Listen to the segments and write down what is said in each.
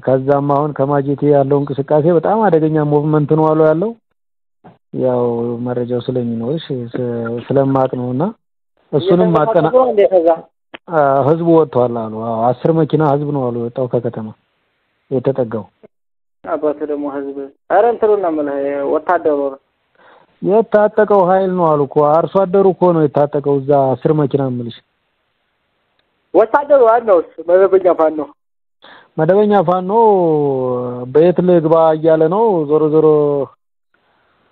ከዛም አሁን ከማጀቴ ያለው እንቅስቃሴ በጣም አደገኛ ሙቭመንት ነው አለው ያለው ያው መረጃው ስለሚኖርሽ ስለማቅ ነውና እሱንም ማቀና ህዝቡ ወጥቷል አሉ 10 መኪና ህዝብ ነው አሉ ወጣው ከከተማ የተጠጋው አባቱ ደግሞ ህዝብ አረንተሩና ማለት ወታደሩ የታጠቀው ኃይል ነው አሉ እኮ አርሶ አደሩ እኮ ነው የታጠቀው እዛ 10 መኪና ምልሽ ወታደሩ አነውስ መደበኛ ፋኖ በየት ልግባ እያለ ነው ዞሮ ዞሮ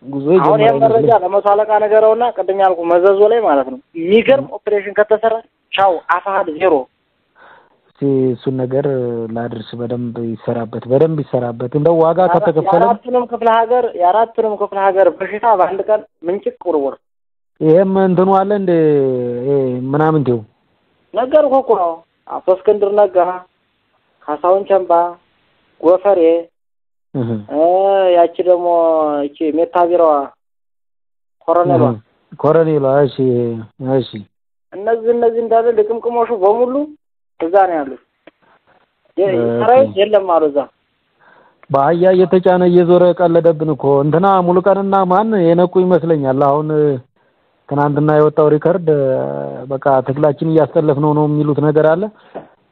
ጉዞ ይጀምራል አሁን የመረጃ ለመቶ አለቃ ነገረውና ቀደም ያልኩ መዘዞ ላይ ማለት ነው የሚገርም ኦፕሬሽን ከተሰራ ቻው አፋድ ዜሮ እሱን ነገር ላድርስ በደንብ ይሰራበት እንደው ዋጋ ከተከፈለ የአራቱንም ክፍለ ሀገር በሽታ በአንድ ቀን ምንጭቅ ቁርቁር ይሄም እንትኑ አለ እንደ ምናምን ነው ነገር እኮ ነው አቶ እስክንድር ነጋ ካሳሁን ቸምባ ጎፈሬ ያቺ ደግሞ እቺ ሜታቢራዋ ኮሎኔሏ እሺ እነዚህ እንዳለ ለቅምቅሞሹ በሙሉ እዛ ነው ያሉት የሰራዊት የለም አሉዛ በአህያ እየተጫነ እየዞረ ቀለደብን እኮ እንትና ሙሉቀንና ማን የነቁ ይመስለኛል አሁን ትናንትና የወጣው ሪከርድ በቃ ትግላችን እያስተለፍነው ነው የሚሉት ነገር አለ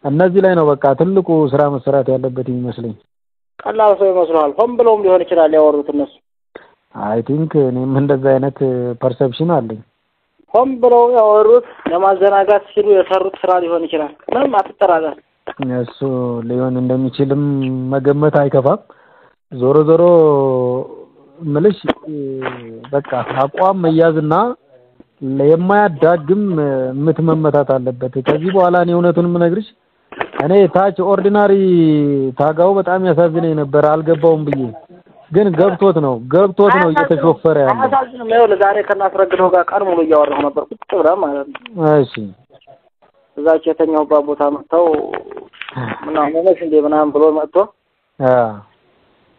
እነዚህ ላይ ነው በቃ ትልቁ ስራ መሰራት ያለበት ይመስለኝ ቀላል ሰው ይመስላል ሆም ብለውም ሊሆን ይችላል ያወሩት እነሱ አይ ቲንክ እኔም እንደዛ አይነት ፐርሰፕሽን አለኝ ሆም ብለው ያወሩት ለማዘናጋት ሲሉ የሰሩት ስራ ሊሆን ይችላል ምንም አትጠራጠር እሱ ሊሆን እንደሚችልም መገመት አይከፋም ዞሮ ምልሽ በቃ አቋም መያዝና ለማያዳግም ምትመመታት አለበት ከዚህ በኋላ ነው እውነቱን ምነግርሽ እኔ ታች ኦርዲናሪ ታጋው በጣም ያሳዝነኝ ነበር አልገባውም ብዬ ግን ገብቶት ነው እየተሾፈረ ያለው አሳዝነኝ ነው ለዛሬ ከናስረግደው ጋር ቀን ሙሉ እያወራሁ ነበር ቁጭ ብላ ማለት ነው እሺ እዛች የተኛው ቦታ መጣው ምናምን ምናምን ብሎ መጥቶ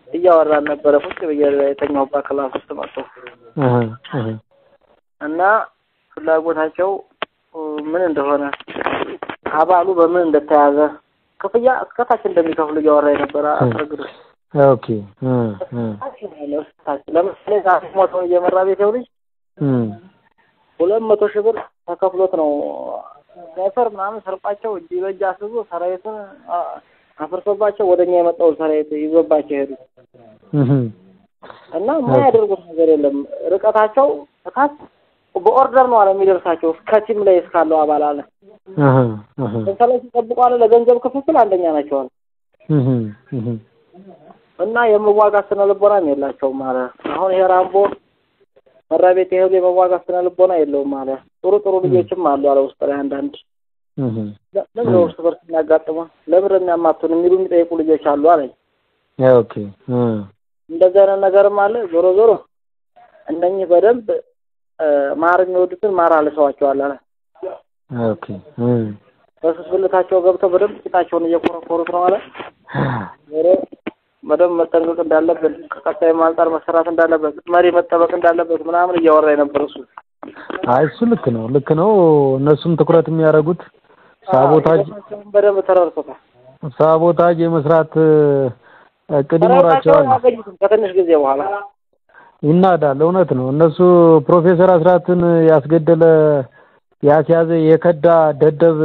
እያወራን ነበር ቁጭ ብዬ የተኛው ክላስ ውስጥ መጥቶ እና ፍላጎታቸው ምን እንደሆነ አባሉ በምን እንደተያዘ ክፍያ እስከታች እንደሚከፍሉ ያወራይ ነበር አስረግዱ ኦኬ ለምሳሌ ዛሬ ሞቶ የመራ ቤት ይውልኝ 200 ሺህ ብር ተከፍሎት ነው ጋፈር ምናምን ሰርጳቸው እጅ በእጅ አስዞ ሰራዊቱን አፍርሶባቸው ወደኛ የመጣው ሰራዊት ይዞባቸው ሄዱ እና ማያደርጉት ነገር የለም ርቀታቸው ታች በኦርደር ነው አለ የሚደርሳቸው ከቲም ላይ እስካለው አባል አለ ለምሳሌ ተጠብቋል ለገንዘብ ክፍፍል አንደኛ ናቸው እና የመዋጋት ስነ ልቦና የላቸውም ማለት አሁን ይሄ ራምቦ መራቤት ይሄው የመዋጋት ስነ ልቦና የለውም ማለት ጥሩ ልጆችም አሉ አለ ውስጥ ላይ አንዳንድ ለምን ወርስ በርስ ያጋጥሙ ለምን የሚያማቱን የሚሉ የሚጠይቁ ልጆች አሉ አለኝ ኦኬ እንደዛ ነገርም አለ ዞሮ እንደኚህ በደንብ ማር የሚወዱትን ማር አለሰዋቸዋል አለ ኦኬ በስብልታቸው ገብተው በደንብ ቂጣቸውን እየቆረቆሩት ነው አለ በደንብ መጠንቀቅ እንዳለበት ከቀጣይ ማንጣር መሰራት እንዳለበት መሪ መጠበቅ እንዳለበት ምናምን እያወራይ ነበር እሱ አይ እሱ ልክ ነው እነሱም ትኩረት የሚያደርጉት በደንብ ተራርቶታል ሳቦታጅ የመስራት እቅድ ይኖራቸዋል ከትንሽ ጊዜ በኋላ ይናዳል እውነት ነው እነሱ ፕሮፌሰር አስራትን ያስገደለ ያስያዘ የከዳ ደደብ